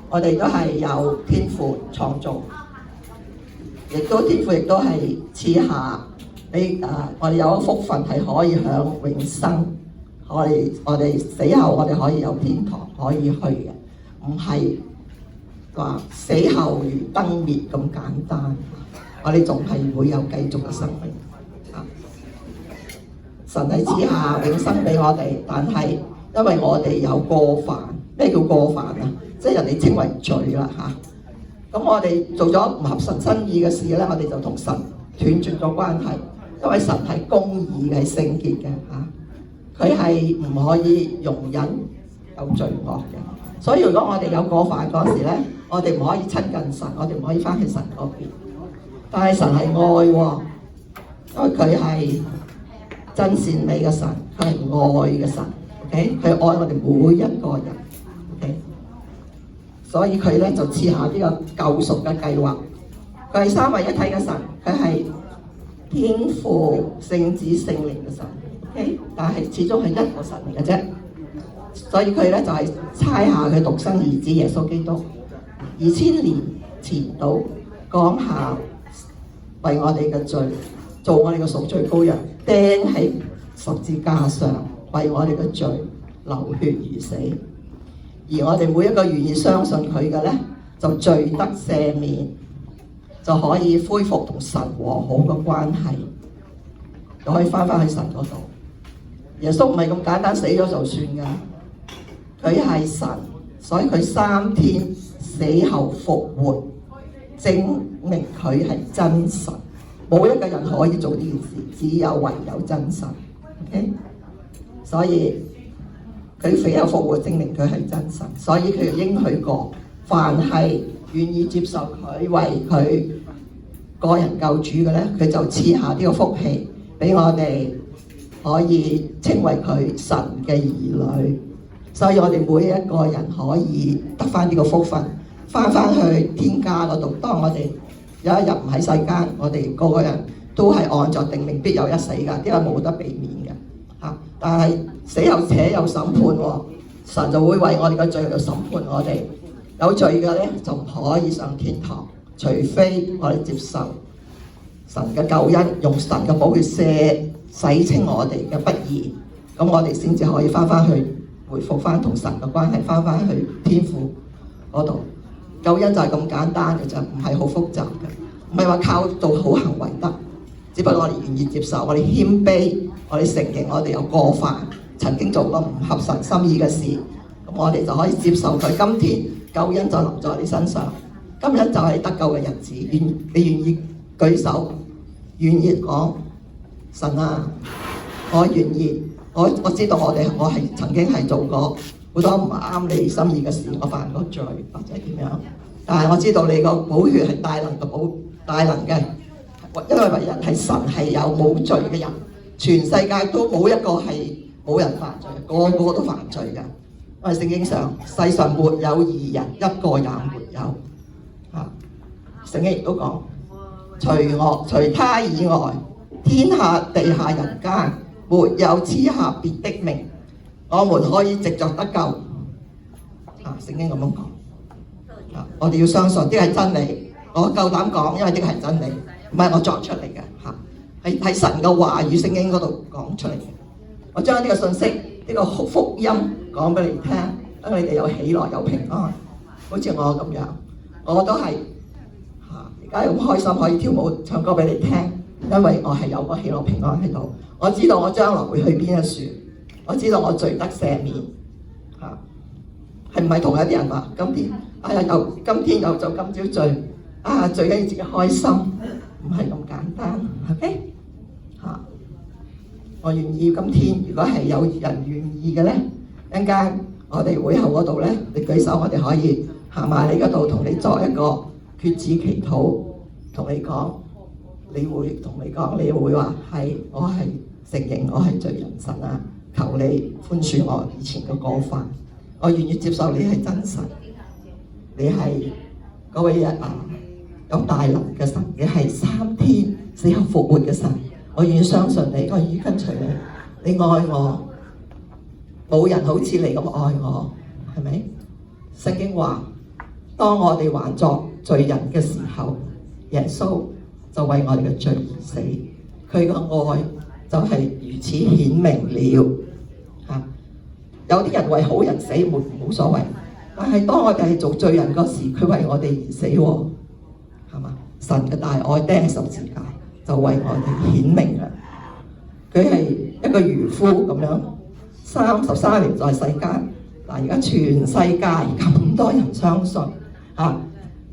我哋都係有天父創造，天父亦都係賜下你我哋有福分係可以享永生，我哋死後我哋可以有天堂可以去嘅，唔係話死後如燈滅咁簡單，我哋仲係會有繼續嘅生命。神係賜下永生俾我哋，但係因為我哋有過犯。咩叫過犯啊？即係人哋稱為罪啦嚇。咁我哋做咗唔合神心意嘅事咧，我哋就同神斷絕咗關係。因為神係公義嘅，係聖潔嘅嚇，佢係唔可以容忍有罪惡嘅。所以如果我哋有過犯嗰時咧，我哋唔可以親近神，我哋唔可以翻去神嗰邊。但係神係愛喎，因為佢係真善美嘅神，佢係愛嘅神 ，OK？ 佢愛我哋每一個人。所以佢咧就賜下呢個救贖嘅計劃。佢係三位一體嘅神，佢係天父、聖子、聖靈嘅神。OK， 但係始終係一個神嚟嘅啫。所以佢咧就係差下佢獨生兒子耶穌基督，2000年前到降下為我哋嘅罪，做我哋嘅贖罪羔羊，釘喺十字架上為我哋嘅罪流血而死。而我哋每一個願意相信佢嘅咧，就罪得赦免，就可以恢復同神和好嘅關係，就可以翻返去神嗰度。耶穌唔係咁簡單死咗就算㗎，佢係神，所以佢3天死後復活，證明佢係真神。冇一個人可以做呢件事，只有唯有真神。OK， 所以佢死後復活，證明佢係真神，所以佢應許過，凡係願意接受佢為佢個人救主嘅咧，佢就賜下呢個福氣俾我哋，可以稱為佢神嘅兒女。所以我哋每一個人可以得翻呢個福分，翻去天家嗰度。當我哋有一日唔喺世間，我哋個個人都係按著定命必有一死㗎，呢個冇得避免嘅。但係死後且有審判喎，神就會為我哋嘅罪去審判我哋。有罪嘅咧就唔可以上天堂，除非我哋接受神嘅救恩，用神嘅寶血洗清我哋嘅不義，咁我哋先至可以翻去回復翻同神嘅關係，翻去天父嗰度。救恩就係咁簡單嘅啫，唔係好複雜嘅，唔係話靠做好行為得，只不過我哋願意接受，我哋謙卑，我哋承認我哋有過犯，曾經做過唔合神心意嘅事，咁我哋就可以接受佢。今天救恩就臨在你身上，今日就係得救嘅日子。你願意舉手，願意講神啊，我願意，我知道我係曾經係做過好多唔啱你心意嘅事，我犯過罪或者點樣，但係我知道你個寶血係大能嘅，因為唯人係神，係有冇罪嘅人，全世界都冇一個係冇人犯罪，個個都犯罪嘅。因為聖經上世上沒有義人，一個也沒有。聖經亦都講，除他以外，天下地下人間沒有賜下別的名，我們可以藉著得救。聖經咁樣講。我哋要相信呢個係真理，我夠膽講，因為呢個係真理，唔係我作出嚟嘅，係神嘅話語聖經嗰度講出嚟嘅。我將呢個信息，呢個福音講俾你聽，等你哋有喜樂有平安。好似我咁樣，我都係而家咁開心可以跳舞唱歌俾你聽，因為我係有個喜樂平安喺度。我知道我將來會去邊一處，我知道我罪得赦免。係唔係同一啲人話今天今天又做今朝罪最緊要自己開心，唔係咁簡單。OK 我願意今天，如果係有人願意嘅咧，一陣間我哋會後嗰度咧，你舉手，我哋可以行埋你嗰度，同你作一個決志祈禱，同你講，你會話係我係承認我係罪人，神啊，求你寬恕我以前嘅過犯。我願意接受你係真神，你係嗰位有大能嘅神，你係3天死後復活嘅神。我願意相信你，我願意跟隨你。你愛我，冇人好似你咁愛我，係咪？聖經話當我哋還作罪人嘅時候，耶穌就為我哋嘅罪而死，佢嘅愛就係如此顯明了。有啲人為好人死冇所謂，但係當我哋係做罪人嗰時，佢為我哋而死喎，係嘛？神嘅大愛釘十字架就為我哋顯明啦。佢係一個漁夫咁樣，33年在世間，嗱而家全世界咁多人相信，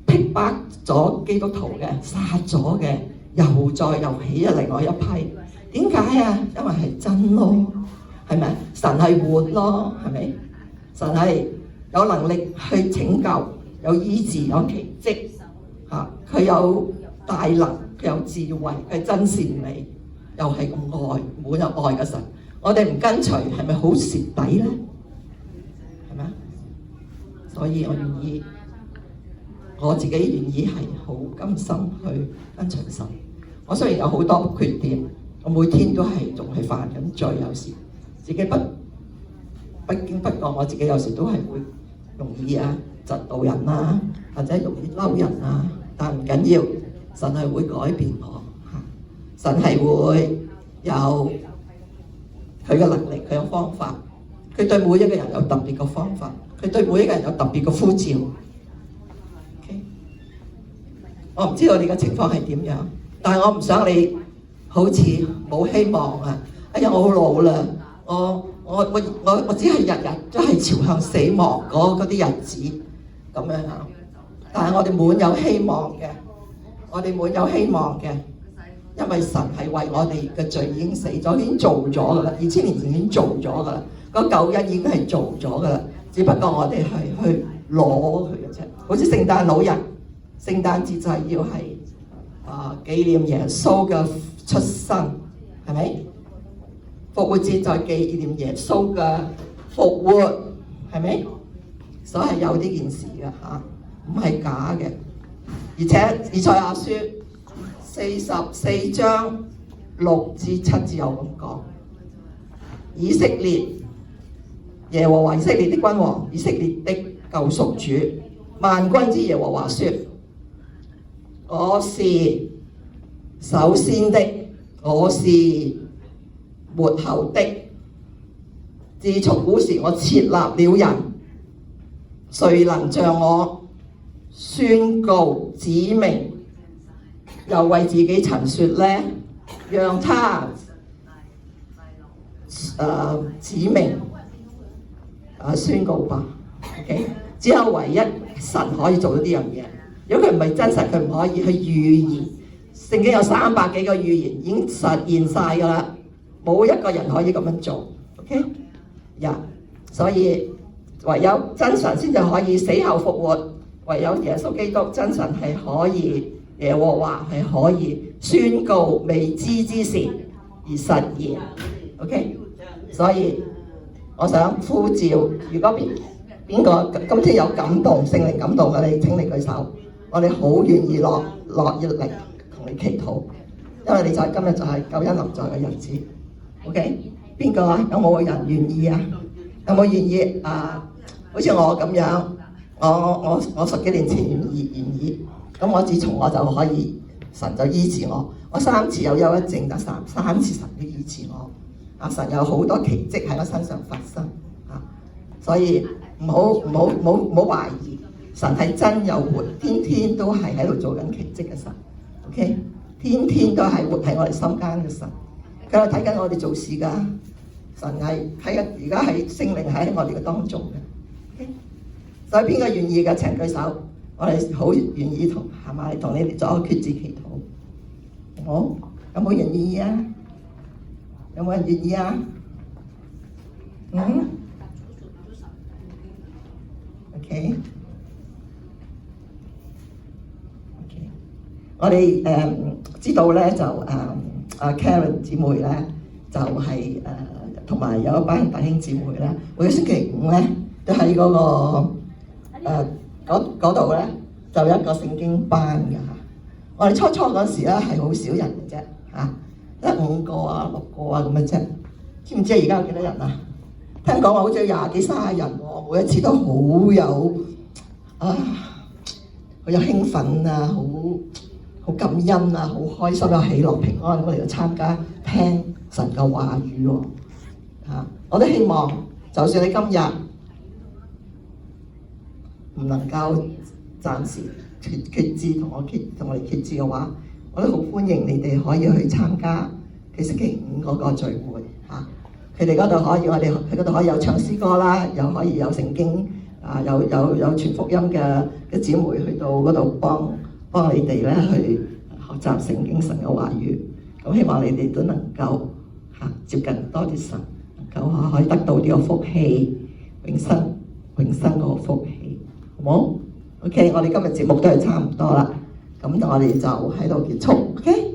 逼迫咗基督徒嘅，殺咗嘅，又起咗另外一批。點解啊？因為係真咯，係咪？神係活咯，係咪？神係有能力去拯救，有醫治，有奇蹟，佢有大能，佢有智慧，佢係真善美，又係咁愛，滿有愛嘅神。我哋唔跟隨，係咪好蝕底咧？係咪？所以我願意，我自己願意係好甘心去跟隨神。我雖然有好多缺點，我每天都係仲係犯緊罪，有時自己不經不覺，我自己有時都係會容易嫉妒人啊，或者容易嬲人啊，但唔緊要，神係會改變我，神係會有佢嘅能力，佢有方法，佢對每一個人有特別嘅方法，佢對每一個人有特別嘅呼召。我唔知道你嘅情況係點樣，但係我唔想你好似冇希望啊！哎呀，我好老啦，我只係日日都係朝向死亡嗰啲日子咁樣啊！但係我哋滿有希望嘅，我哋滿有希望嘅，因為神係為我哋嘅罪已經死咗，已經做咗噶啦，2000年前已經做咗噶啦，嗰救恩已經係做咗噶啦，只不過我哋係去攞佢嘅啫，好似聖誕老人。聖誕節就係要係紀念耶穌嘅出生，係咪？復活節就係紀念耶穌嘅復活，係咪？所以係有呢件事嘅嚇，唔係假嘅。而且以賽亞書44章6至7節有咁講：以色列耶和華以色列的君王，以色列的救贖主，萬軍之耶和華說。我是首先的，我是末後的。自從古時我設立了人，誰能像我宣告指明，又為自己陳說呢？讓他指明宣告吧。Okay? 只有唯一神可以做到呢樣嘢。如果佢唔係真實，佢唔可以去預言。聖經有300幾個預言已經實現晒㗎啦，冇一個人可以咁樣做。OK，所以唯有真神先至可以死後復活，唯有耶穌基督真神係可以，耶和華係可以宣告未知之事而實現。OK，所以我想呼召，如果邊個今天有感動，聖靈感動嘅，你請你舉手。我哋好願意落熱力同你祈禱，因為你就係今日就係救恩臨在嘅日子。OK， 邊個啊？有冇人願意啊？有冇願意好似我咁樣，我10幾年前願意，咁我自從我就可以，神就醫治我。我3次有憂鬱症，得3次神都醫治我。神有好多奇蹟喺我身上發生所以唔好懷疑。神係真有活，天天都係喺度做緊奇蹟嘅神。OK， 天天都係活喺我哋心間嘅神，佢係睇緊我哋做事㗎。神係睇緊，而家係聖靈喺我哋嘅當中嘅。OK， 所以邊個願意嘅請舉手，我哋好願意同你哋做一個決志祈禱。好，有冇人願意啊？有冇人願意啊？OK。我哋知道咧，就Karen 姊妹咧，就係同埋有一班弟兄姊妹咧，每個星期5咧都喺嗰度咧，就有一個聖經班嘅嚇。我哋初嗰時咧係好少人嘅啫嚇，得5個6個咁嘅啫。知唔知而家有幾多人啊？聽講話好似有20幾30人喎，每一次都好有好有興奮啊，好感恩啊，好開心啊，喜樂平安，我哋要參加聽神嘅話語喎。我都希望，就算你今日唔能夠暫時決志同我哋決志嘅話，我都好歡迎你哋可以去參加佢星期五嗰個聚會嚇。佢哋嗰度可以，佢嗰度可以有唱詩歌啦，又可以有聖經有傳福音嘅姊妹去到嗰度幫你哋咧去學習聖經神嘅話語。咁希望你哋都能夠接近多啲神，能夠可以得到呢個福氣，永生嗰個福氣，好冇？OK， 我哋今日節目都係差唔多啦，咁我哋就喺度結束。OK。